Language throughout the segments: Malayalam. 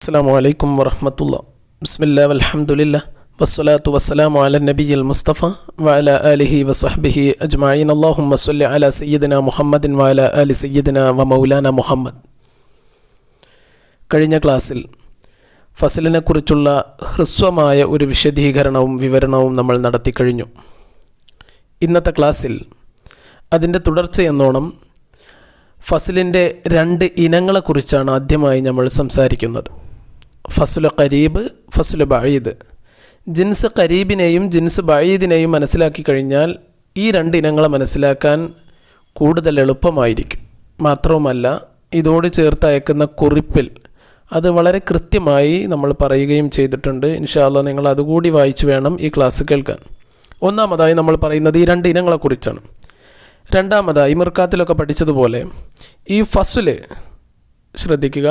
അസ്സലാമു അലൈക്കും വറഹ്മത്തുള്ളാഹി. ബിസ്മില്ലാഹി വൽഹംദുലില്ലാഹ് വസ്സലാത്തു വസ്സലാമു അലാ നബിയിൽ മുസ്തഫ വഅലാ ആലിഹി വസ്വഹ്ബിഹി അജ്മഈൻ. അല്ലാഹുമ്മ സ്വല്ലി അലാ സയ്യിദിനാ മുഹമ്മദിൻ വഅലാ ആലി സയ്യിദിനാ വമൗലാനാ മുഹമ്മദ്. കഴിഞ്ഞ ക്ലാസ്സിൽ ഫസലിനെക്കുറിച്ചുള്ള ഹ്രസ്വമായ ഒരു വിശദീകരണവും വിവരണവും നമ്മൾ നടത്തിക്കഴിഞ്ഞു. ഇന്നത്തെ ക്ലാസ്സിൽ അതിൻ്റെ തുടർച്ചയെന്നോണം ഫസലിൻ്റെ രണ്ട് ഇനങ്ങളെക്കുറിച്ചാണ് ആദ്യമായി നമ്മൾ സംസാരിക്കുന്നത്. ഫസ്ലു ഖരീബ്, ഫസ്ലു ബഈദ്. ജിൻസ് ഖരീബിനെയും ജിൻസ് ബഈദിനെയും മനസ്സിലാക്കി കഴിഞ്ഞാൽ ഈ രണ്ട് ഇനങ്ങളെ മനസ്സിലാക്കാൻ കൂടുതൽ എളുപ്പമായിരിക്കും. മാത്രവുമല്ല, ഇതോട് ചേർത്ത് അയക്കുന്ന കുറിപ്പിൽ അത് വളരെ കൃത്യമായി നമ്മൾ പറയുകയും ചെയ്തിട്ടുണ്ട്. ഇൻഷാ അല്ലാഹ് നിങ്ങൾ അതുകൂടി വായിച്ചു വേണം ഈ ക്ലാസ് കേൾക്കാൻ. ഒന്നാമതായി നമ്മൾ പറയുന്നത് ഈ രണ്ട് ഇനങ്ങളെക്കുറിച്ചാണ്. രണ്ടാമതായി മിർക്കാത്തിലൊക്കെ പഠിച്ചതുപോലെ ഈ ഫസ്ല് ശ്രദ്ധിക്കുക,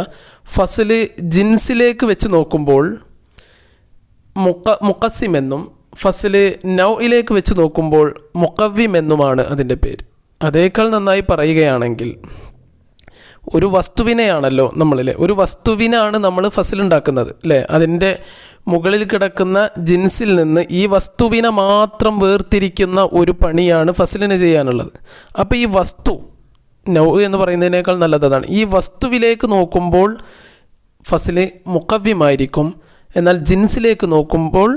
ഫസ്ല് ജിൻസിലേക്ക് വെച്ച് നോക്കുമ്പോൾ മുഖസ്സിം എന്നും ഫസ്ല് നൗഇലേക്ക് വെച്ച് നോക്കുമ്പോൾ മുഖവ്വിം എന്നുമാണ് അതിൻ്റെ പേര്. അതേക്കാൾ നന്നായി പറയുകയാണെങ്കിൽ ഒരു വസ്തുവിനെയാണല്ലോ ഒരു വസ്തുവിനാണ് നമ്മൾ ഫസ്ലുണ്ടാക്കുന്നത് അല്ലേ. അതിൻ്റെ മുകളിൽ കിടക്കുന്ന ജിൻസിൽ നിന്ന് ഈ വസ്തുവിനെ മാത്രം വേർതിരിക്കുന്ന ഒരു പണിയാണ് ഫസ്ലിന് ചെയ്യാനുള്ളത്. അപ്പോൾ ഈ വസ്തു നൗ എന്ന് പറയുന്നതിനേക്കാൾ നല്ലതാണ്. ഈ വസ്തുവിലേക്ക് നോക്കുമ്പോൾ ഫസ്ല് മുഖവ്യമായിരിക്കും, എന്നാൽ ജിൻസിലേക്ക് നോക്കുമ്പോൾ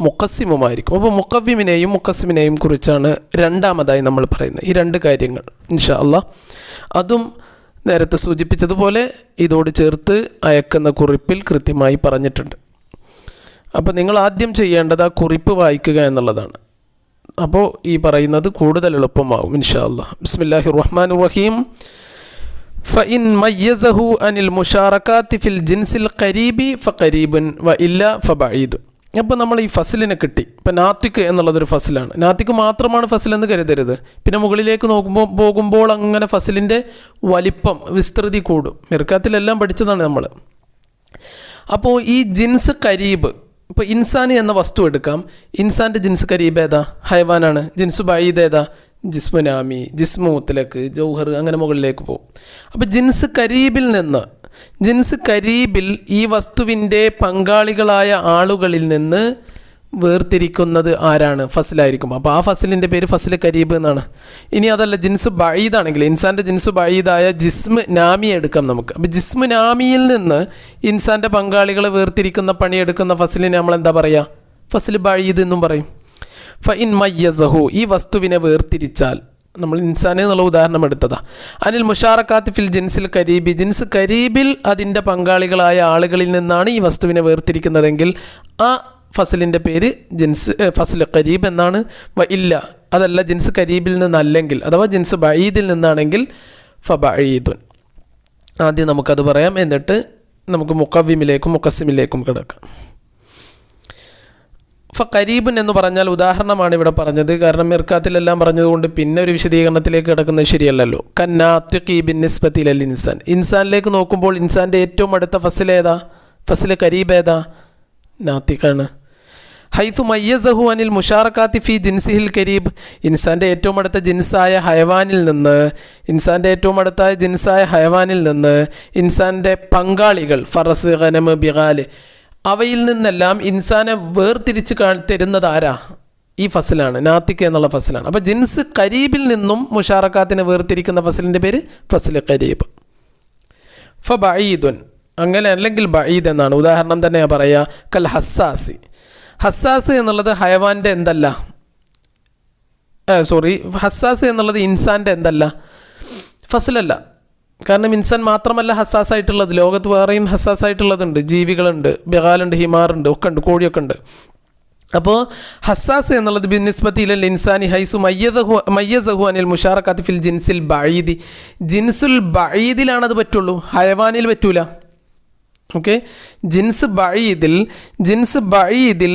മുഖസ്സിമുമായിരിക്കും. അപ്പോൾ മുഖവ്യമിനെയും മുഖസ്സിമിനെയും കുറിച്ചാണ് രണ്ടാമതായി നമ്മൾ പറയുന്നത്. ഈ രണ്ട് കാര്യങ്ങൾ ഇൻഷാ അല്ലാഹ് അതും നേരത്തെ സൂചിപ്പിച്ചതുപോലെ ഇതോട് ചേർത്ത് അയക്കുന്ന കുറിപ്പിൽ കൃത്യമായി പറഞ്ഞിട്ടുണ്ട്. അപ്പോൾ നിങ്ങൾ ആദ്യം ചെയ്യേണ്ടത് ആ കുറിപ്പ് വായിക്കുക എന്നുള്ളതാണ്. അപ്പോൾ ഈ പറയുന്നത് കൂടുതൽ എളുപ്പമാവും ഇൻഷാ അല്ലാഹ്. ബിസ്മില്ലാഹിർ റഹ്മാനിർ റഹീം. ഫഇൻ മയ്യസഹു അനിൽ മുശാറകാത്തി ഫിൽ ജിൻസിൽ ഖരീബി ഫഖരീബുൻ വഇല്ല ഫബഈദ്. അപ്പോൾ നമ്മൾ ഈ ഫസ്ലിനെ കിട്ടി. ഇപ്പം നാത്തിക്ക് എന്നുള്ളതൊരു ഫസ്ലാണ്. നാത്തിക്ക് മാത്രമാണ് ഫസ്ലെന്ന് കരുതരുത്. പിന്നെ മുകളിലേക്ക് പോകുമ്പോൾ അങ്ങനെ ഫസ്ലിൻ്റെ വലിപ്പം വിസ്തൃതി കൂടും. മിർക്കാത്തിലെല്ലാം പഠിച്ചതാണ് നമ്മൾ. അപ്പോൾ ഈ ജിൻസ് ഖരീബ്, ഇപ്പോൾ ഇൻസാൻ എന്ന വസ്തു എടുക്കാം. ഇൻസാൻ്റെ ജിൻസ് ഖരീബ് ഏതാ? ഹൈവാനാണ്. ജിൻസ് ബഈദ് ഏതാ? ജിസ്മു നാമി, ജിസ്മു മുത്ലഖ്, ജൗഹർ, അങ്ങനെ മുകളിലേക്ക് പോകും. അപ്പോൾ ജിൻസ് ഖരീബിൽ ഈ വസ്തുവിൻ്റെ പങ്കാളികളായ ആളുകളിൽ നിന്ന് വേർതിരിക്കുന്നത് ആരാണ്? ഫസ്ലായിരിക്കും. അപ്പോൾ ആ ഫസ്ലിൻ്റെ പേര് ഫസ്ല് ഖരീബ് എന്നാണ്. ഇനി അതല്ല, ജിൻസ് ബഈദാണെങ്കിൽ ഇൻസാൻ്റെ ജിൻസ് ബഈദായ ജിസ്മ് നാമി എടുക്കാം നമുക്ക്. അപ്പോൾ ജിസ്മു നാമിയിൽ നിന്ന് ഇൻസാൻ്റെ പങ്കാളികളെ വേർതിരിക്കുന്ന പണിയെടുക്കുന്ന ഫസ്ലിനെ നമ്മൾ എന്താ പറയുക? ഫസ്ല് ബഈദ് എന്നും പറയും. ഫഇൻ മയ്യസഹു, ഈ വസ്തുവിനെ വേർതിരിച്ചാൽ, നമ്മൾ ഇൻസാൻ എന്നുള്ള ഉദാഹരണം എടുത്തതാ. അനിൽ മുശാറക്കാത്ത് ഫിൽ ജിൻസിൽ ഖരീബി, ജിൻസ് ഖരീബിൽ അതിൻ്റെ പങ്കാളികളായ ആളുകളിൽ നിന്നാണ് ഈ വസ്തുവിനെ വേർതിരിക്കുന്നതെങ്കിൽ ആ ഫസ്ലിൻ്റെ പേര് ഫസ്ല് ഖരീബ് എന്നാണ്. ഇല്ല അതല്ല, ജിൻസ് ഖരീബിൽ നിന്നല്ലെങ്കിൽ അഥവാ ജിൻസ് ബഈദിൽ നിന്നാണെങ്കിൽ ഫബഈദുൻ. ആദ്യം നമുക്കത് പറയാം, എന്നിട്ട് നമുക്ക് മുഖവ്വിമിലേക്കും മുഖസ്സിമിലേക്കും കിടക്കാം. ഖരീബുൻ എന്ന് പറഞ്ഞാൽ ഉദാഹരണമാണ് ഇവിടെ പറഞ്ഞത്. കാരണം മിർക്കാത്തിലെല്ലാം പറഞ്ഞതുകൊണ്ട് പിന്നെ ഒരു വിശദീകരണത്തിലേക്ക് കിടക്കുന്നത് ശരിയല്ലല്ലോ. കന്നാത്തിഖി ബിന്നിസ്ബതി ഇലൽ ഇൻസാൻ, ഇൻസാനിലേക്ക് നോക്കുമ്പോൾ ഇൻസാൻ്റെ ഏറ്റവും അടുത്ത ഫസ്ൽ ഏതാ? ഫസ്ല് ഖരീബ് ഏതാ? നാത്തിഖാണ്. ഹൈതു മയ്യസഹു അനിൽ മുശാറക്കാത്തി ഫി ജിൻസിഹിൽ ഖരീബ്, ഇൻസാൻ്റെ ഏറ്റവും അടുത്ത ജിൻസായ ഹയവാനിൽ നിന്ന് ഇൻസാൻ്റെ പങ്കാളികൾ ഫറസ്, ഗനമ്, ബിഗാല്, അവയിൽ നിന്നെല്ലാം ഇൻസാനെ വേർതിരിച്ച് തരുന്നത് ആരാ? ഈ ഫസ്ലാണ്, നാത്തിക്ക് എന്നുള്ള ഫസ്ലാണ്. അപ്പോൾ ജിൻസ് ഖരീബിൽ നിന്നും മുശാറക്കാത്തിനെ വേർതിരിക്കുന്ന ഫസ്ലിൻ്റെ പേര് ഫസ്ല് ഖരീബ്. ഫബഈദുൻ, അങ്ങനെ അല്ലെങ്കിൽ ബഈദ് എന്നാണ്. ഉദാഹരണം തന്നെ പറയുക, കൽ ഹസ്സാസി. ഹസ്സാസ് എന്നുള്ളത് ഹയവാൻ്റെ എന്തല്ല, ഹസ്സാസ് എന്നുള്ളത് ഇൻസാൻ്റെ എന്തല്ല, ഫസ്ലല്ല. കാരണം ഇൻസാൻ മാത്രമല്ല ഹസ്സാസായിട്ടുള്ളത്, ലോകത്ത് വേറെയും ഹസ്സാസായിട്ടുള്ളതുണ്ട്. ജീവികളുണ്ട്, ബിഗാലുണ്ട്, ഹിമാറുണ്ട്, ഒക്കെ ഉണ്ട്, കോഴിയൊക്കെ ഉണ്ട്. അപ്പോൾ ഹസ്സാസ് എന്നുള്ളത് ബിന്നിസ്ബതി ഇലൽ ഇൻസാനി ഹൈസു മയ്യസഹു അനിൽ മുശാറക്കാത്തി ഫിൽ ജിൻസിൽ ബഈദി, ജിൻസുൽ ബഈദിലാണ് അത് പറ്റുള്ളൂ, ഹയവാനിൽ പറ്റൂല. ഓക്കെ, ജിൻസ് ബഈദിൽ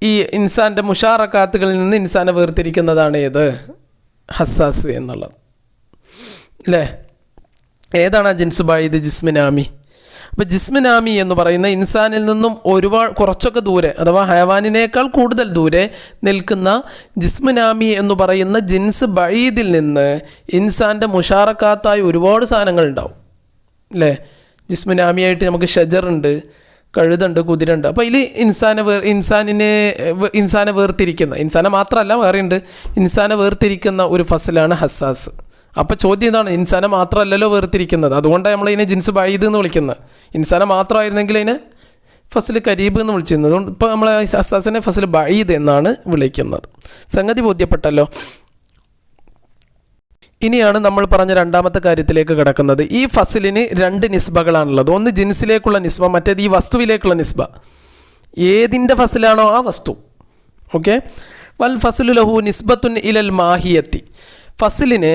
ഈ ഇൻസാൻ്റെ മുശാറക്കാത്തുകളിൽ നിന്ന് ഇൻസാനെ വേർതിരിക്കുന്നതാണ് ഏത്? ഹസ്സാസ് എന്നുള്ളത് അല്ലേ. ഏതാണ് ആ ജിൻസ് ബഈദ്? ജിസ്മു നാമി. അപ്പോൾ ജിസ്മു നാമി എന്ന് പറയുന്ന ഇൻസാനിൽ നിന്നും കുറച്ചൊക്കെ ദൂരെ, അഥവാ ഹയവാനിനേക്കാൾ കൂടുതൽ ദൂരെ നിൽക്കുന്ന ജിസ്മു നാമി എന്ന് പറയുന്ന ജിൻസ് ബഈദിൽ നിന്ന് ഇൻസാൻ്റെ മുശാറക്കാത്തായി ഒരുപാട് സാധനങ്ങൾ ഉണ്ടാവും അല്ലേ. ജിസ്മു നാമിയായിട്ട് നമുക്ക് ഷജറുണ്ട്, കഴുതുണ്ട്, കുതിരണ്ട്. അപ്പോൾ ഇതിൽ ഇൻസാനെ വേർതിരിക്കുന്ന, ഇൻസാനെ മാത്രമല്ല വേറെയുണ്ട്, ഇൻസാനെ വേർതിരിക്കുന്ന ഒരു ഫസലാണ് ഹസ്സാസ്. അപ്പോൾ ചോദ്യം ഇതാണ്, ഇൻസാനെ മാത്രമല്ലല്ലോ വേർതിരിക്കുന്നത്, അതുകൊണ്ടാണ് നമ്മൾ ഇതിനെ ജിൻസ് ബഈദ് എന്ന് വിളിക്കുന്നത്. ഇൻസാനെ മാത്രമായിരുന്നെങ്കിൽ അതിനെ ഫസൽ കരീബ് എന്ന് വിളിച്ചിരുന്നത്. അതുകൊണ്ട് ഇപ്പോൾ നമ്മൾ ഹസ്സാസിനെ ഫസൽ ബഈദ് എന്നാണ് വിളിക്കുന്നത്. സംഗതി ബോധ്യപ്പെട്ടല്ലോ. ഇനിയാണ് നമ്മൾ പറഞ്ഞ രണ്ടാമത്തെ കാര്യത്തിലേക്ക് കിടക്കുന്നത്. ഈ ഫസലിന് 2 നിസ്ബകളാണുള്ളത്. ഒന്ന് ജിൻസിലേക്കുള്ള നിസ്ബ, മറ്റേത് ഈ വസ്തുവിലേക്കുള്ള നിസ്ബ. ഏതിൻ്റെ ഫസലാണോ ആ വസ്തു. ഓക്കെ. വൽ ഫസലു ലഹു നിസ്ബത്തുൻ ഇലൽ മാഹിയത്തി. ഫസലിന്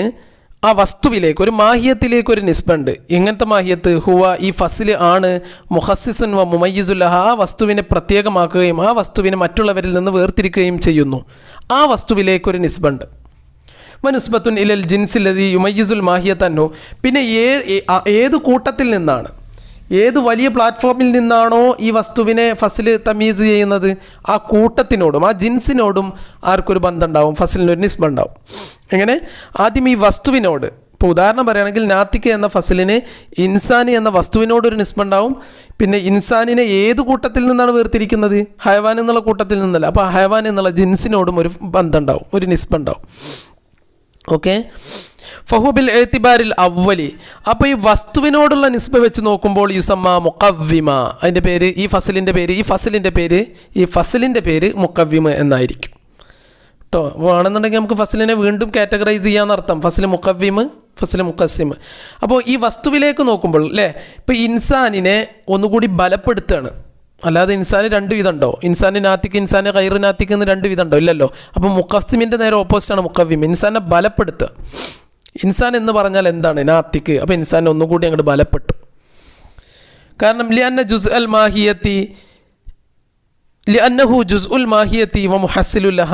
ആ വസ്തുവിലേക്ക്, ഒരു മാഹിയത്തിലേക്ക് ഒരു നിസ്ബുണ്ട്. എങ്ങനത്തെ മാഹിയത്ത്? ഹുവ, ഈ ഫസിൽ ആണ് മുഹസ്സിസുൻ വ മുമയ്യിസുല്ലഹ, ആ വസ്തുവിനെ പ്രത്യേകമാക്കുകയും ആ വസ്തുവിനെ മറ്റുള്ളവരിൽ നിന്ന് വേർതിരിക്കുകയും ചെയ്യുന്നു. ആ വസ്തുവിലേക്കൊരു നിസ്ബുണ്ട്. വനുസ്ബത്തുൻ ഇലൽ ജിൻസില്ലദി യുമയ്യിസുൽ മാഹിയത്തന്നു. പിന്നെ ഏത് കൂട്ടത്തിൽ നിന്നാണ്, ഏത് വലിയ പ്ലാറ്റ്ഫോമിൽ നിന്നാണോ ഈ വസ്തുവിനെ ഫസിൽ തമീസ് ചെയ്യുന്നത്, ആ കൂട്ടത്തിനോടും ആ ജിൻസിനോടും ആർക്കൊരു ബന്ധം ഉണ്ടാവും, ഫസിലിനൊരു നിസ്ബ ഉണ്ടാവും. എങ്ങനെ? ആദ്യം ഈ വസ്തുവിനോട്. ഇപ്പോൾ ഉദാഹരണം പറയുകയാണെങ്കിൽ നാത്തിക്ക് എന്ന ഫസലിന് ഇൻസാനി എന്ന വസ്തുവിനോടൊരു നിസ്ബ ഉണ്ടാവും. പിന്നെ ഇൻസാനിനെ ഏത് കൂട്ടത്തിൽ നിന്നാണ് വേർതിരിക്കുന്നത്? ഹയവാൻ എന്നുള്ള കൂട്ടത്തിൽ നിന്നല്ല. അപ്പോൾ ഹയവാൻ എന്നുള്ള ജിൻസിനോടും ഒരു ബന്ധം ഉണ്ടാവും, ഒരു നിസ്ബ ഉണ്ടാവും. ഓക്കെ. ഫഹുബിൽ എത്തിബാരിൽ അവലി. അപ്പോൾ ഈ വസ്തുവിനോടുള്ള നിസ്ബ വെച്ച് നോക്കുമ്പോൾ യുസമ്മ മുഖവ്വിമ. അതിൻ്റെ പേര്, ഈ ഫസലിൻ്റെ പേര് മുഖവ്വിമ എന്നായിരിക്കും കേട്ടോ. വേണമെന്നുണ്ടെങ്കിൽ നമുക്ക് ഫസലിനെ വീണ്ടും കാറ്റഗറൈസ് ചെയ്യാന്നർത്ഥം. ഫസൽ മുഖവ്വിമ്, ഫസൽ മുഖസ്സിമ്. അപ്പോൾ ഈ വസ്തുവിലേക്ക് നോക്കുമ്പോൾ അല്ലേ, ഇപ്പോൾ ഇൻസാനിനെ ഒന്നുകൂടി ബലപ്പെടുത്തുകയാണ്. അല്ലാതെ ഇൻസാന് 2 വിധം ഉണ്ടോ? ഇൻസാന് നാത്തിക്ക്, ഇൻസാന് ഗൈറ് നാത്തിക്ക് എന്ന് 2 വിധം ഉണ്ടോ? ഇല്ലല്ലോ. അപ്പോൾ മുഖസ്സിമിൻ്റെ നേരെ ഓപ്പോസിറ്റാണ് മുഖവ്വിം. ഇൻസാനെ ബലപ്പെടുത്തുക. ഇൻസാൻ എന്ന് പറഞ്ഞാൽ എന്താണ്? നാത്തിക്ക്. അപ്പോൾ ഇൻസാൻ ഒന്നുകൂടി അങ്ങോട്ട് ബലപ്പെട്ടു. കാരണം ലിഅന്നഹു ജുസ്ഉൽ മാഹിയത്തി വ മുഹസ്സിലുൽ ലഹ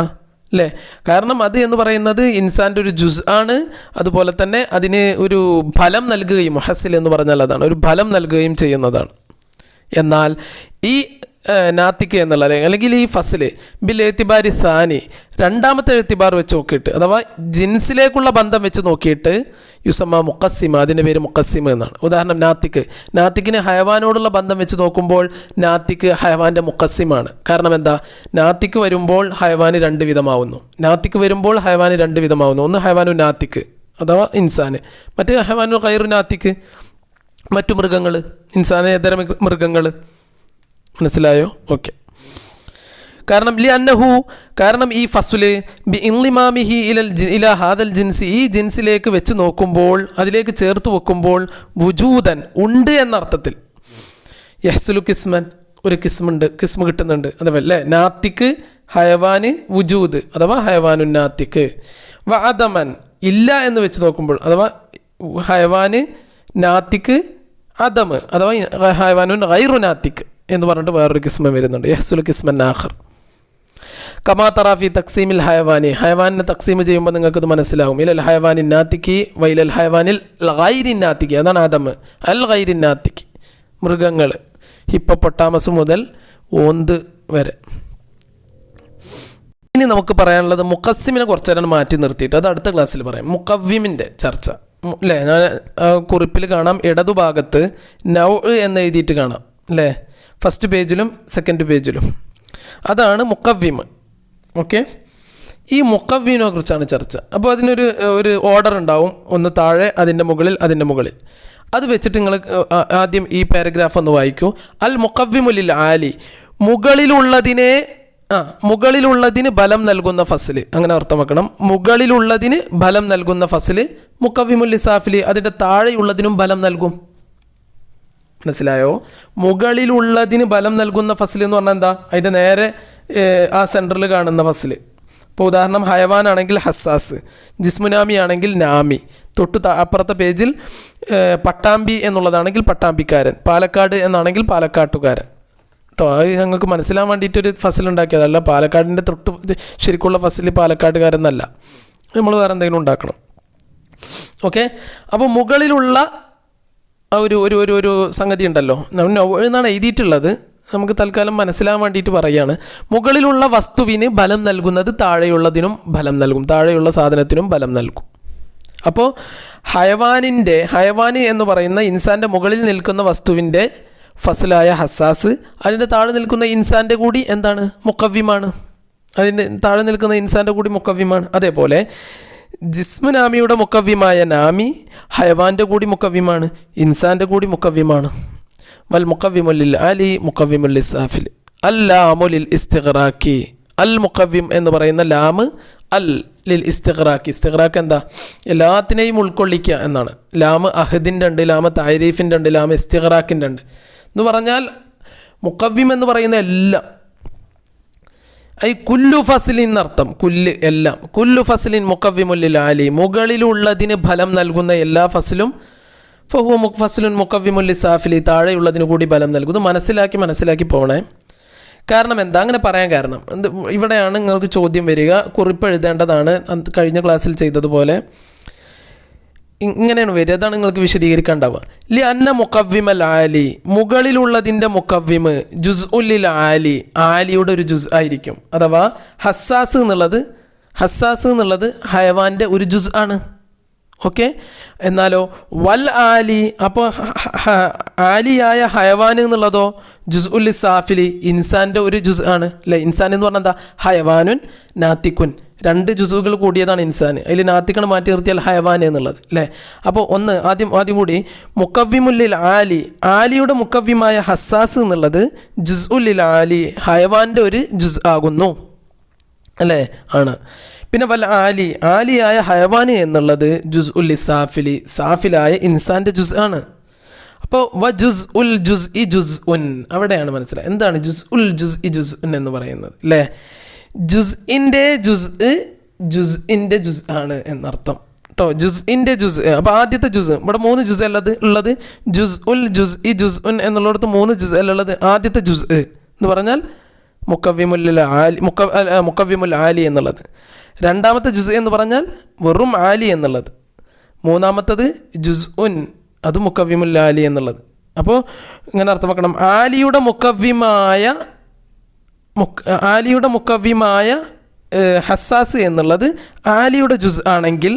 അല്ലേ. കാരണം അത് എന്ന് പറയുന്നത് ഇൻസാൻ്റെ ഒരു ജുസ് ആണ്. അതുപോലെ തന്നെ അതിന് ഒരു ഫലം നൽകുകയും, മുഹസ്സിൽ എന്ന് പറഞ്ഞാൽ അതാണ്, ഒരു ഫലം നൽകുകയും ചെയ്യുന്നതാണ്. എന്നാൽ ഈ നാത്തിക്ക് എന്നുള്ള അല്ലെങ്കിൽ ഈ ഫസല് ബിൽ എത്തിബാരി സാനി, രണ്ടാമത്തെ എത്തിബാർ വെച്ച് നോക്കിയിട്ട്, അഥവാ ജിൻസിലേക്കുള്ള ബന്ധം വെച്ച് നോക്കിയിട്ട് യുസമ്മ മുഖസ്സിമ, അതിൻ്റെ പേര് മുഖസ്സിമ എന്നാണ്. ഉദാഹരണം നാത്തിക്കിന് ഹയവാനോടുള്ള ബന്ധം വെച്ച് നോക്കുമ്പോൾ നാത്തിക്ക് ഹയവാൻ്റെ മുഖസ്സിമാണ്. കാരണം എന്താ? നാത്തിക്ക് വരുമ്പോൾ ഹയവാന് 2 വിധമാവുന്നു. ഒന്ന് ഹയവാനു നാത്തിക്ക് അഥവാ ഇൻസാന്, മറ്റേ ഹയവാനു ഗൈറു നാത്തിക്ക്, മറ്റു മൃഗങ്ങൾ, ഇൻസാനേതര മൃഗങ്ങൾ. മനസ്സിലായോ? ഓക്കെ. കാരണം ഈ ഫസ്ല് ബി ഇൻലിമാമിഹി ഇലാ ഹാദൽ ജിൻസി, ഈ ജിൻസിലേക്ക് വെച്ച് നോക്കുമ്പോൾ, അതിലേക്ക് ചേർത്ത് വെക്കുമ്പോൾ, വുജൂദൻ ഉണ്ട് എന്നർത്ഥത്തിൽ, യഹ്സുലു കിസ്മൻ, ഒരു കിസ്മ കിട്ടുന്നുണ്ട്. അതല്ലേ നാത്തിക്ക് ഹയവാന് വുജൂദ് അഥവാ ഹയവാനു നാത്തിക്ക്. വ അദമൻ, ഇല്ല എന്ന് വെച്ച് നോക്കുമ്പോൾ, അഥവാ ഹയവാന് നാത്തിക്ക് അദമ് അഥവാ ഹയവാനു ഗൈറു നാത്തിക്ക് എന്ന് പറഞ്ഞിട്ട് വേറൊരു കിസ്മ വരുന്നുണ്ട്, യഹ്സുൽ കിസ്മൻ ആഖർ. കമാ തറാഫി തക്സീമിൽ ഹയവാനി, ഹയവാനിനെ തക്സീം ചെയ്യുമ്പോൾ നിങ്ങൾക്കത് മനസ്സിലാവും. ഇലൽ ഹയവാനിൻ നാത്തിക്ക് വൈലൽ ഹയവാനിൽ ഗൈരിൻ നാത്തിക്ക്, അതാണ് ആദമ്. അൽ ഗൈരിൻ നാത്തിക്ക്, മൃഗങ്ങൾ, ഹിപ്പോപ്പൊട്ടാമസ് മുതൽ ഓന്ത് വരെ. ഇനി നമുക്ക് പറയാനുള്ളത് മുഖസ്സിമിനെ കുറച്ച് നേരം മാറ്റി നിർത്തിയിട്ട് അത് അടുത്ത ക്ലാസ്സിൽ പറയാം. മുഖവ്വിമിൻ്റെ ചർച്ച അല്ലേ. ഞാൻ കുറിപ്പിൽ കാണാം, ഇടതുഭാഗത്ത് നൗ എന്ന് എഴുതിയിട്ട് കാണാം അല്ലേ, ഫസ്റ്റ് പേജിലും സെക്കൻഡ് പേജിലും. അതാണ് മുഖവ്വിമ്. ഓക്കെ. ഈ മുഖവ്വിമിനെ കുറിച്ചാണ് ചർച്ച. അപ്പോൾ അതിനൊരു ഓർഡർ ഉണ്ടാവും, ഒന്ന് താഴെ, അതിൻ്റെ മുകളിൽ. അത് വെച്ചിട്ട് നിങ്ങൾ ആദ്യം ഈ പാരഗ്രാഫ് ഒന്ന് വായിക്കൂ. അൽ മുഖവ്വിമുലിൽ ആലി, മുകളിലുള്ളതിന് ബലം നൽകുന്ന ഫസ്ല്, അങ്ങനെ അർത്ഥമാക്കണം. മുകളിലുള്ളതിന് ബലം നൽകുന്ന ഫസ്ല്. മുഖവ്വിമുൽ ലിസാഫിലി, അതിൻ്റെ താഴെയുള്ളതിനും ബലം നൽകും. മനസ്സിലായോ? മുകളിലുള്ളതിന് ബലം നൽകുന്ന ഫസ്ല് എന്ന് പറഞ്ഞാൽ എന്താ? അതിൻ്റെ നേരെ ആ സെൻറ്ററിൽ കാണുന്ന ഫസ്ല്. ഇപ്പോൾ ഉദാഹരണം ഹയവാനാണെങ്കിൽ ഹസ്സാസ്, ജിസ്മുനാമി ആണെങ്കിൽ നാമി, അപ്പുറത്തെ പേജിൽ പട്ടാമ്പി എന്നുള്ളതാണെങ്കിൽ പട്ടാമ്പിക്കാരൻ, പാലക്കാട് എന്നാണെങ്കിൽ പാലക്കാട്ടുകാരൻ കേട്ടോ. അത് ഞങ്ങൾക്ക് മനസ്സിലാൻ വേണ്ടിയിട്ടൊരു ഫസൽ ഉണ്ടാക്കിയതല്ല. പാലക്കാടിൻ്റെ ശരിക്കുള്ള ഫസൽ പാലക്കാട്ടുകാരെന്നല്ല, നമ്മൾ വേറെ എന്തെങ്കിലും ഉണ്ടാക്കണം. ഓക്കെ. അപ്പോൾ മുകളിലുള്ള ഒരു സംഗതി ഉണ്ടല്ലോ, എന്നാണ് എഴുതിയിട്ടുള്ളത്, നമുക്ക് തൽക്കാലം മനസ്സിലാൻ വേണ്ടിയിട്ട് പറയുകയാണ്. മുകളിലുള്ള വസ്തുവിന് ബലം നൽകുന്നത് താഴെയുള്ളതിനും ബലം നൽകും, താഴെയുള്ള സാധനത്തിനും ബലം നൽകും. അപ്പോൾ ഹയവാന് എന്ന് പറയുന്ന ഇൻസാൻ്റെ മുകളിൽ നിൽക്കുന്ന വസ്തുവിൻ്റെ ഫസലായ ഹസാസ്, അതിൻ്റെ താഴെ നിൽക്കുന്ന ഇൻസാൻ്റെ കൂടി എന്താണ്? മുക്കവ്വിമാണ്. അതിൻ്റെ താഴെ നിൽക്കുന്ന ഇൻസാൻ്റെ കൂടി മുക്കവ്വിമാണ്. അതേപോലെ ജിസ്മു നാമിയുടെ മുക്കവ്വിമായ നാമി ഹയവാൻ്റെ കൂടി മുക്കവ്വിമാണ്, ഇൻസാൻ്റെ കൂടി മുക്കവ്വിമാണ്. വൽ മുക്കവ്വിമുല്ലിൽ ആലി മുക്കവ്വിമുല്ലിൽ സാഫിൽ അല്ലാമുലിൽ ഇസ്തിഗ്റാക്കി. അൽ മുക്കവ്വിം എന്ന് പറയുന്ന ലാമ് അൽ ലിൽ ഇസ്തിഗ്റാക്കി. ഇസ്തിഗ്റാക്ക് എന്താ? എല്ലാത്തിനെയും ഉൾക്കൊള്ളിക്കുക എന്നാണ്. ലാമ് അഹദിൻ്റെ ഉണ്ട്, ലാമ് താരീഫിൻ്റെ ഉണ്ട്, ലാമ് ഇസ്തിഗ്റാക്കിൻ്റെ ഉണ്ട്. എന്ന് പറഞ്ഞാൽ മുക്കവ്വിം എന്ന് പറയുന്ന എല്ലാം, ഐ കുല്ലു ഫസ്ലിൻ എന്നർത്ഥം. കുല്ല് എല്ലാം. കുല്ലു ഫസ്ലിൻ മുക്കവ്വിമുല്ലിൽ ആലി, മുകളിലുള്ളതിന് ഫലം നൽകുന്ന എല്ലാ ഫസ്ലും ഫഹു ഫസ്ലുൻ മുക്കവ്വിമുല്ലി സാഫിലി, താഴെയുള്ളതിന് കൂടി ഫലം നൽകുന്നു. മനസ്സിലാക്കി പോകണേ. കാരണം എന്താ അങ്ങനെ പറയാൻ കാരണം? ഇവിടെയാണ് നിങ്ങൾക്ക് ചോദ്യം വരിക. കുറിപ്പ് എഴുതേണ്ടതാണ്. കഴിഞ്ഞ ക്ലാസ്സിൽ ചെയ്തതുപോലെ ഇങ്ങനെയാണ് വരിക. അതാണ് നിങ്ങൾക്ക് വിശദീകരിക്കേണ്ടാവുക. ലി അന്ന മുക്കവ്വിമൽ ആലി, മുകളിലുള്ളതിൻ്റെ മുക്കവ്വിമ് ജുസ് ഉല്ലിൽ ആലി, ആലിയുടെ ഒരു ജുസ് ആയിരിക്കും. അഥവാ ഹസാസ് എന്നുള്ളത് ഹയവാൻ്റെ ഒരു ജുസ് ആണ്. ഓക്കെ. എന്നാലോ വൽ ആലി, അപ്പോൾ ആലിയായ ഹയവാൻ എന്നുള്ളതോ ജുസ് ഉല്ലി സാഫിലി, ഇൻസാൻ്റെ ഒരു ജുസ് ആണ് അല്ലേ. ഇൻസാൻ എന്ന് പറഞ്ഞാൽ എന്താ? ഹയവാനുൻ നാത്തിക്കുൻ, രണ്ട് ജുസുകൾ കൂടിയതാണ് ഇൻസാൻ. അതിൽ നാത്തിക്കണ് മാറ്റി നിർത്തിയാൽ ഹയവാൻ എന്നുള്ളത് അല്ലേ. അപ്പോൾ ആദ്യം കൂടി മുക്കവ്വിമുല്ലിൽ ആലി, ആലിയുടെ മുക്കവ്വിമായ ഹസാസ് എന്നുള്ളത് ജുസ് ഉല്ലിൽ ആലി, ഹയവാൻ്റെ ഒരു ജുസ് ആകുന്നു അല്ലേ, ആണ്. പിന്നെ വല്ല ആലിയായ ഹയവാന് എന്നുള്ളത് ജുസ് ഉല്ലി സാഫിലി, സാഫിലായ ഇൻസാൻ്റെ ജുസ് ആണ്. അപ്പോൾ വ ജുസ് ഉൽ ജുസ് ഇ ജുസ് ഉൻ, അവിടെയാണ് മനസ്സിലായി എന്താണ് ജുസ് ഉൽ ജുസ് ഇ ജുസ് ഉൻ എന്ന് പറയുന്നത് അല്ലേ. ജുസ്ഇൻ്റെ ജുസ് ആണ് എന്നർത്ഥം കേട്ടോ. ജുസ്ഇൻ്റെ ജുസ്. അപ്പോൾ ആദ്യത്തെ ജുസ്, ഇവിടെ 3 ജുസ് ഉള്ളത് ജുസ് ഉൽ ജുസ് ഇ ജുസ് ഉൻ എന്നുള്ളിടത്ത് 3 ജുസ് ഉള്ളത്. ആദ്യത്തെ ജുസ് എന്ന് പറഞ്ഞാൽ മുക്കവ്വിമുൽ ആലി എന്നുള്ളത്. രണ്ടാമത്തെ ജുസ് എന്ന് പറഞ്ഞാൽ വെറും ആലി എന്നുള്ളത്. മൂന്നാമത്തത് ജുസ് ഉൻ, അത് മുക്കവ്വിമുൽ ആലി എന്നുള്ളത്. അപ്പോൾ ഇങ്ങനെ അർത്ഥമാക്കണം. ആലിയുടെ മുക്കവ്വിമായ ഹസാസ് എന്നുള്ളത് ആലിയുടെ ജുസ് ആണെങ്കിൽ,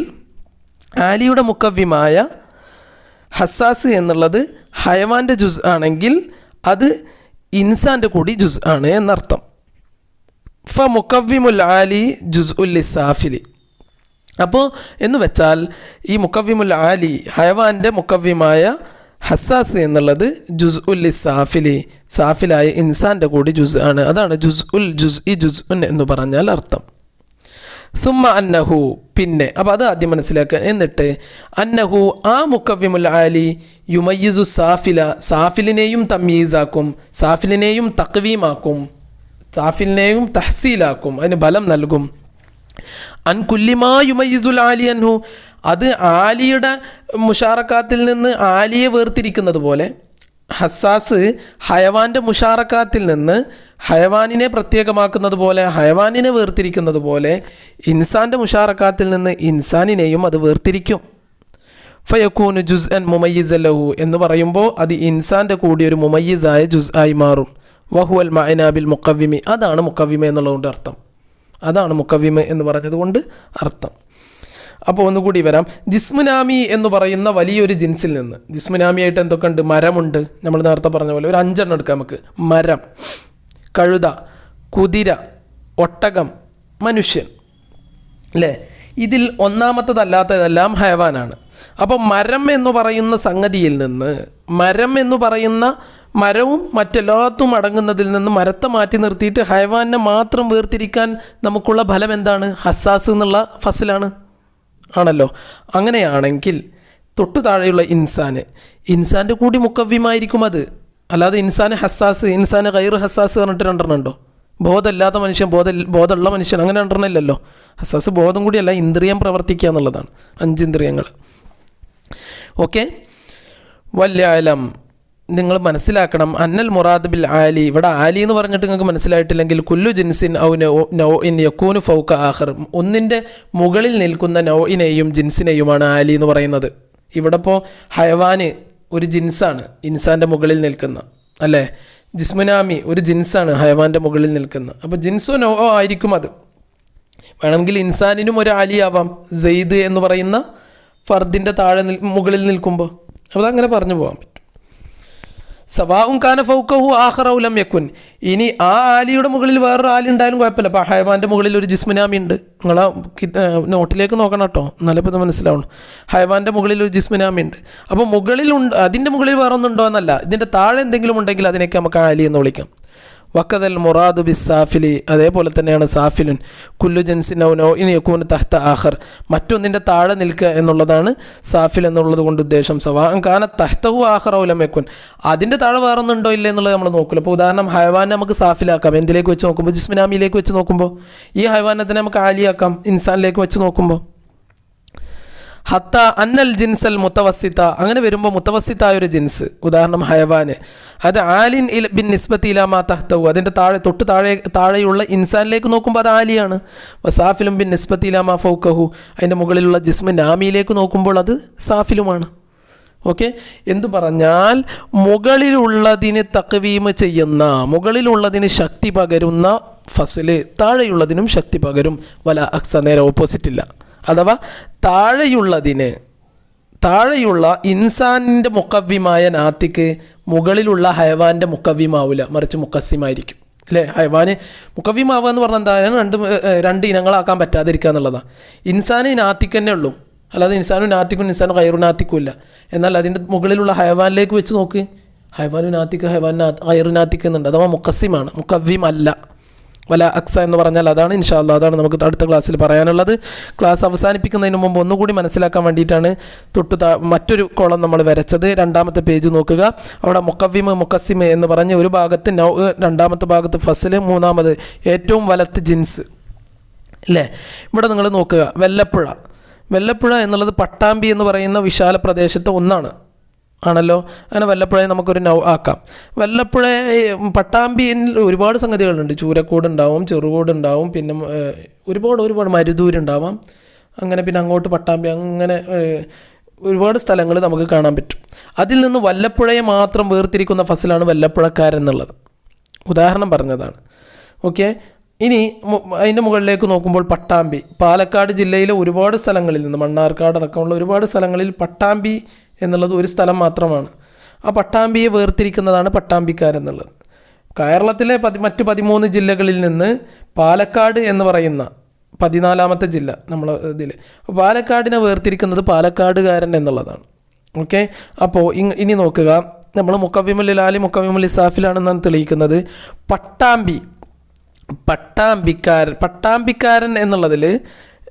ആലിയുടെ മുക്കവ്വിമായ ഹസാസ് എന്നുള്ളത് ഹയവാൻ്റെ ജുസ് ആണെങ്കിൽ അത് ഇൻസാൻ്റെ കൂടി ജുസ് ആണ് എന്നർത്ഥം. ഫ മുക്കവ്വിമുൽ ആലി ജുസ് ഉല്ലി സാഫിലി. അപ്പോൾ എന്ന് വെച്ചാൽ ഈ മുക്കവ്വിമുൽ ആലി ഹയവാൻ്റെ മുക്കവ്വിമായ ഹസാസ് എന്നുള്ളത് ജുസ് ഉല്ലി സാഫിലി, സാഫിലായ ഇൻസാൻ്റെ കൂടി ജുസ് ആണ്. അതാണ് ജുസ് ഉൽ ജുസ് ഇ ജുസ് ഉൻ എന്ന് പറഞ്ഞാൽ അർത്ഥം. സുമ്മ അന്നഹു, പിന്നെ. അപ്പോൾ അത് ആദ്യം മനസ്സിലാക്കുക. എന്നിട്ട് അന്നഹു, ആ മുക്കവ്വിമുൽ ആലി യുമയ്യിസു സാഫില, സാഫിലിനെയും തമ്മീസാക്കും, സാഫിലിനെയും തക്വീമാക്കും, സാഫിലിനെയും തഹ്സീലാക്കും, അതിന് ബലം നൽകും. അൻ കുല്ലിമാ യുമയ്യിസുൽ ആലി അൻഹു, അത് ആലിയുടെ മുഷാറക്കാത്തിൽ നിന്ന് ആലിയെ വേർതിരിക്കുന്നത് പോലെ, ഹസാസ് ഹയവാൻ്റെ മുഷാറക്കാത്തിൽ നിന്ന് ഹയവാനിനെ പ്രത്യേകമാക്കുന്നത് പോലെ, ഹയവാനിനെ വേർതിരിക്കുന്നത് പോലെ ഇൻസാൻ്റെ മുഷാറക്കാത്തിൽ നിന്ന് ഇൻസാനിനെയും അത് വേർതിരിക്കും. ഫയക്കൂനു ജുസ് അൻ മുമയ്യിസ് ലഹു എന്ന് പറയുമ്പോൾ അത് ഇൻസാൻ്റെ കൂടി ഒരു മുമയ്യിസായ ജുസ് ആയി മാറും. വഹുവൽ മഅനാബിൽ മുക്കവ്വിമി, അതാണ് മുക്കവ്വിമ എന്നുള്ളതുകൊണ്ട് അർത്ഥം. അതാണ് മുക്കവ്വിമ എന്ന് പറഞ്ഞതുകൊണ്ട് അർത്ഥം. അപ്പോൾ ഒന്നുകൂടി വരാം. ജിസ്മുനാമി എന്ന് പറയുന്ന വലിയൊരു ജിൻസിൽ നിന്ന്, ജിസ്മുനാമിയായിട്ട് എന്തൊക്കെ ഉണ്ട്? മരമുണ്ട്, നമ്മൾ നേരത്തെ പറഞ്ഞ പോലെ ഒരു 5 എണ്ണം എടുക്കാം നമുക്ക്. മരം, കഴുത, കുതിര, ഒട്ടകം, മനുഷ്യൻ അല്ലേ. ഇതിൽ ഒന്നാമത്തതല്ലാത്തതെല്ലാം ഹയവാനാണ്. അപ്പോൾ മരം എന്ന് പറയുന്ന സംഗതിയിൽ നിന്ന്, മരം എന്ന് പറയുന്ന മരവും മറ്റെല്ലാത്തും അടങ്ങുന്നതിൽ നിന്ന് മരത്തെ മാറ്റി നിർത്തിയിട്ട് ഹയവാനെ മാത്രം വേർതിരിക്കാൻ നമുക്കുള്ള ഫലം എന്താണ്? ഹസാസ് എന്നുള്ള ഫസലാണ് ആണല്ലോ. അങ്ങനെയാണെങ്കിൽ തൊട്ടു താഴെയുള്ള ഇൻസാൻ്റെ കൂടി മുക്കവ്വിമായിരിക്കും അത്. അല്ലാതെ ഇൻസാന് ഹസാസ്, ഇൻസാന് ഗൈർ ഹസാസ് പറഞ്ഞിട്ട് 2 എണ്ണം ഉണ്ടോ? ബോധമില്ലാത്ത മനുഷ്യൻ, ബോധമുള്ള മനുഷ്യൻ, അങ്ങനെ 2 എണ്ണം ഇല്ലല്ലോ. ഹസാസ് ബോധം കൂടിയല്ല, ഇന്ദ്രിയം പ്രവർത്തിക്കുക എന്നുള്ളതാണ്, 5 ഇന്ദ്രിയങ്ങൾ. ഓക്കെ. വല്യാലം, നിങ്ങൾ മനസ്സിലാക്കണം. അന്നൽ മുറാദ് ബിൽ ആലി, ഇവിടെ ആലി എന്ന് പറഞ്ഞിട്ട് നിങ്ങൾക്ക് മനസ്സിലായിട്ടില്ലെങ്കിൽ കുല്ലു ജിൻസിൻ ഔ നൗഇൻ യകൂനു ഫൗക ആഖർ, ഒന്നിൻ്റെ മുകളിൽ നിൽക്കുന്ന നൗഇനെയും ജിൻസിനെയുമാണ് ആലി എന്ന് പറയുന്നത്. ഇവിടെ ഇപ്പോൾ ഹയവാന് ഒരു ജിൻസാണ്, ഇൻസാൻ്റെ മുകളിൽ നിൽക്കുന്ന അല്ലേ. ജിസ്മുനാമി ഒരു ജിൻസാണ്, ഹയവാൻ്റെ മുകളിൽ നിൽക്കുന്ന. അപ്പോൾ ജിൻസോ നോ ആയിരിക്കും അത്. വേണമെങ്കിൽ ഇൻസാനിനും ഒരു ആലി ആവാം, സെയ്ദ് എന്ന് പറയുന്ന ഫർദിൻ്റെ താഴെ മുകളിൽ നിൽക്കുമ്പോൾ. അപ്പോൾ അതങ്ങനെ പറഞ്ഞു പോകാൻ പറ്റും. സവാഉൻ കാന ഫൗഖഹു ആഖറ ഔ ലം യകുൻ. ഇനി ആ ആലിയുടെ മുകളിൽ വേറൊരു ആലി ഉണ്ടായാലും കുഴപ്പമില്ല. അപ്പോൾ ഹയവാൻ്റെ മുകളിൽ ഒരു ജിസ്മിനാമി ഉണ്ട്. നിങ്ങളെ നോട്ടിലേക്ക് നോക്കണം കേട്ടോ, എന്നാലേ ഇപ്പോൾ ഇത് മനസ്സിലാവണം. ഹയവാൻ്റെ മുകളിൽ ഒരു ജിസ്മിനാമി ഉണ്ട്. അപ്പോൾ മുകളിലുണ്ട്, അതിൻ്റെ മുകളിൽ വേറെ ഒന്നുണ്ടോ എന്നല്ല, ഇതിൻ്റെ താഴെ എന്തെങ്കിലും ഉണ്ടെങ്കിൽ അതിനൊക്കെ നമുക്ക് ആലി എന്ന് വിളിക്കാം. വക്കതൽ മുറാദു ബി സാഫിലി, അതേപോലെ തന്നെയാണ് സാഫിലുൻ കുല്ലു ജൻസിൻ ഔ നൗഇൻ യകൂന തഹ്ത ആഖർ, മറ്റൊന്നിൻ്റെ താഴെ നിൽക്കുക എന്നുള്ളതാണ് സാഫിൽ എന്നുള്ളത് കൊണ്ട് ഉദ്ദേശം. സവാഅൻ കാന തഹ്തഹു ആഖർ ഔ ലം യകുൻ, അതിൻ്റെ താഴെ വേറെ ഒന്നുണ്ടോ ഇല്ലേ എന്നുള്ളത് നമ്മൾ നോക്കില്ല. അപ്പോൾ ഉദാഹരണം ഹയവാനെ നമുക്ക് സാഫിലാക്കാം. എന്തിലേക്ക് വെച്ച് നോക്കുമ്പോൾ? ജിസ്മിനാമിയിലേക്ക് വെച്ച് നോക്കുമ്പോൾ. ഈ ഹയവാനെ തന്നെ നമുക്ക് ആലിയാക്കാം ഇൻസാനിലേക്ക് വെച്ച് നോക്കുമ്പോൾ. ഹത്ത അന്നൽ ജിൻസൽ മുത്തവസിത്ത, അങ്ങനെ വരുമ്പോൾ മുത്തവസിത്തായ ഒരു ജിൻസ്, ഉദാഹരണം ഹയവാന്, അത് ആലിൻ ബിൻ നിസ്ബത്തി ഇലാമാ തഹ്തഹു, അതിൻ്റെ താഴെയുള്ള ഇൻസാനിലേക്ക് നോക്കുമ്പോൾ അത് ആലിയാണ്. വസാഫിലും ബിൻ നിസ്ബത്തി ഇലാമാ ഫൗഖഹു, അതിൻ്റെ മുകളിലുള്ള ജിസ്മു നാമിയിലേക്ക് നോക്കുമ്പോൾ അത് സാഫിലുമാണ്. ഓക്കെ, എന്തു പറഞ്ഞാൽ മുകളിലുള്ളതിന് തക്വീമ് ചെയ്യുന്ന, മുകളിലുള്ളതിന് ശക്തി പകരുന്ന ഫസ്ല് താഴെയുള്ളതിനും ശക്തി പകരും. വല അക്സ, നേരെ ഓപ്പോസിറ്റില്ല. അഥവാ താഴെയുള്ള ഇൻസാനിൻ്റെ മുക്കവ്യമായ നാത്തിക്ക് മുകളിലുള്ള ഹയവാൻ്റെ മുക്കവ്യമാവില്ല, മറിച്ച് മുക്കസ്സിമായിരിക്കും. അല്ലേ? ഹയവാന് മുക്കവ്യമാവുക എന്ന് പറഞ്ഞാൽ എന്താണ്? രണ്ട് ഇനങ്ങളാക്കാൻ പറ്റാതിരിക്കുക എന്നുള്ളതാണ്. ഇൻസാന് നാത്തിക്ക് തന്നെ ഉള്ളൂ, അല്ലാതെ ഇൻസാനും നാത്തിക്കും ഇൻസാനും ഗൈറു നാത്തിക്കും ഇല്ല. എന്നാൽ അതിൻ്റെ മുകളിലുള്ള ഹയവാനിലേക്ക് വെച്ച് നോക്ക്, ഹയവാനു നാത്തിക്ക് ഹയവാൻ ഗൈറു നാത്തിക്ക് എന്നുണ്ട്. അഥവാ മുക്കസ്സിമാണ്, മുക്കവ്യം അല്ല. വല അക്സ എന്ന് പറഞ്ഞാൽ അതാണ്. ഇൻഷാ അല്ലാഹ് അതാണ് നമുക്ക് അടുത്ത ക്ലാസ്സിൽ പറയാനുള്ളത്. ക്ലാസ് അവസാനിപ്പിക്കുന്നതിന് മുമ്പ് ഒന്നുകൂടി മനസ്സിലാക്കാൻ വേണ്ടിയിട്ടാണ് മറ്റൊരു കോളം നമ്മൾ വരച്ചത്. രണ്ടാമത്തെ പേജ് നോക്കുക. അവിടെ മുക്കവ്വിമ് മുക്കസ്സിമ് എന്ന് പറഞ്ഞ് ഒരു ഭാഗത്ത് നൗ, രണ്ടാമത്തെ ഭാഗത്ത് ഫസ്ല്, മൂന്നാമത് ഏറ്റവും വലത്ത് ജിൻസ്. അല്ലേ? ഇവിടെ നിങ്ങൾ നോക്കുക, വെല്ലപ്പുഴ എന്നുള്ളത് പട്ടാമ്പി എന്ന് പറയുന്ന വിശാല പ്രദേശത്ത് ഒന്നാണ് ആണല്ലോ. അങ്ങനെ വല്ലപ്പുഴയെ നമുക്കൊരു നൗ ആക്കാം. വല്ലപ്പുഴ പട്ടാമ്പിയിൽ ഒരുപാട് സംഗതികളുണ്ട്. ചൂരക്കോട് ഉണ്ടാവും, ചെറുകോട് ഉണ്ടാവും, പിന്നെ ഒരുപാട് മരുദൂരുണ്ടാവാം. അങ്ങനെ പിന്നെ അങ്ങോട്ട് പട്ടാമ്പി, അങ്ങനെ ഒരുപാട് സ്ഥലങ്ങൾ നമുക്ക് കാണാൻ പറ്റും. അതിൽ നിന്ന് വല്ലപ്പുഴയെ മാത്രം വേർതിരിക്കുന്ന ഫസലാണ് വല്ലപ്പുഴക്കാരെന്നുള്ളത്. ഉദാഹരണം പറഞ്ഞതാണ്. ഓക്കെ, ഇനി അതിൻ്റെ മുകളിലേക്ക് നോക്കുമ്പോൾ പട്ടാമ്പി, പാലക്കാട് ജില്ലയിലെ ഒരുപാട് സ്ഥലങ്ങളിൽ നിന്ന്, മണ്ണാർക്കാട് അടക്കമുള്ള ഒരുപാട് സ്ഥലങ്ങളിൽ പട്ടാമ്പി എന്നുള്ളത് ഒരു സ്ഥലം മാത്രമാണ്. ആ പട്ടാമ്പിയെ വേർതിരിക്കുന്നതാണ് പട്ടാമ്പിക്കാരെന്നുള്ളത്. കേരളത്തിലെ മറ്റ് 13 ജില്ലകളിൽ നിന്ന് പാലക്കാട് എന്ന് പറയുന്ന 14ാമത്തെ ജില്ല നമ്മൾ ഇതിൽ, പാലക്കാടിനെ വേർതിരിക്കുന്നത് പാലക്കാടുകാരൻ എന്നുള്ളതാണ്. ഓക്കെ, അപ്പോൾ ഇനി നോക്കുക, നമ്മൾ മുക്കവ്വിമുൽ ലാലി മുക്കവ്വിമുൽ സാഫിലാണെന്നാണ് തെളിയിക്കുന്നത്. പട്ടാമ്പിക്കാരൻ എന്നുള്ളതിൽ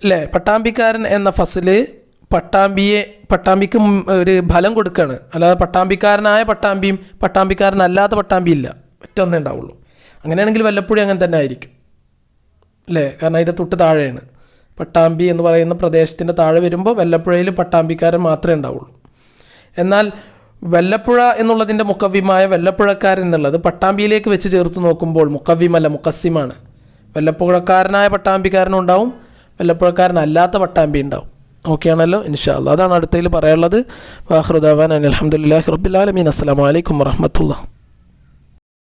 അല്ലേ, പട്ടാമ്പിക്കാരൻ എന്ന ഫസല് പട്ടാമ്പിക്ക് ഒരു ഫലം കൊടുക്കുകയാണ്. അല്ലാതെ പട്ടാമ്പിക്കാരനായ പട്ടാമ്പിയും പട്ടാമ്പിക്കാരനല്ലാത്ത പട്ടാമ്പി ഇല്ല, ഒറ്റൊന്നേ ഉണ്ടാവുള്ളൂ. അങ്ങനെയാണെങ്കിൽ വല്ലപ്പുഴ അങ്ങനെ തന്നെ ആയിരിക്കും അല്ലേ? കാരണം അതിൻ്റെ തൊട്ട് താഴെയാണ്. പട്ടാമ്പി എന്ന് പറയുന്ന പ്രദേശത്തിൻ്റെ താഴെ വരുമ്പോൾ വല്ലപ്പുഴയിൽ പട്ടാമ്പിക്കാരൻ മാത്രമേ ഉണ്ടാവുള്ളൂ. എന്നാൽ വല്ലപ്പുഴ എന്നുള്ളതിൻ്റെ മുക്കവ്യമായ വല്ലപ്പുഴക്കാരൻ എന്നുള്ളത് പട്ടാമ്പിയിലേക്ക് വെച്ച് ചേർത്ത് നോക്കുമ്പോൾ മുക്കവ്യമല്ല, മുക്കസ്സിമാണ്. വല്ലപ്പുഴക്കാരനായ പട്ടാമ്പിക്കാരനും ഉണ്ടാവും, വല്ലപ്പുഴക്കാരനല്ലാത്ത പട്ടാമ്പി ഉണ്ടാവും. ഓക്കെ ആണല്ലോ? ഇൻഷാ അല്ലാഹ് അതാണ് അടുത്തതിൽ പറയാനുള്ളത്. വാഖിറു ദഅവാനാ അൽഹംദുലില്ലാഹി റബ്ബിൽ ആലമീൻ. അസ്സലാമു അലൈക്കും വറഹ്മത്തുള്ളാഹി.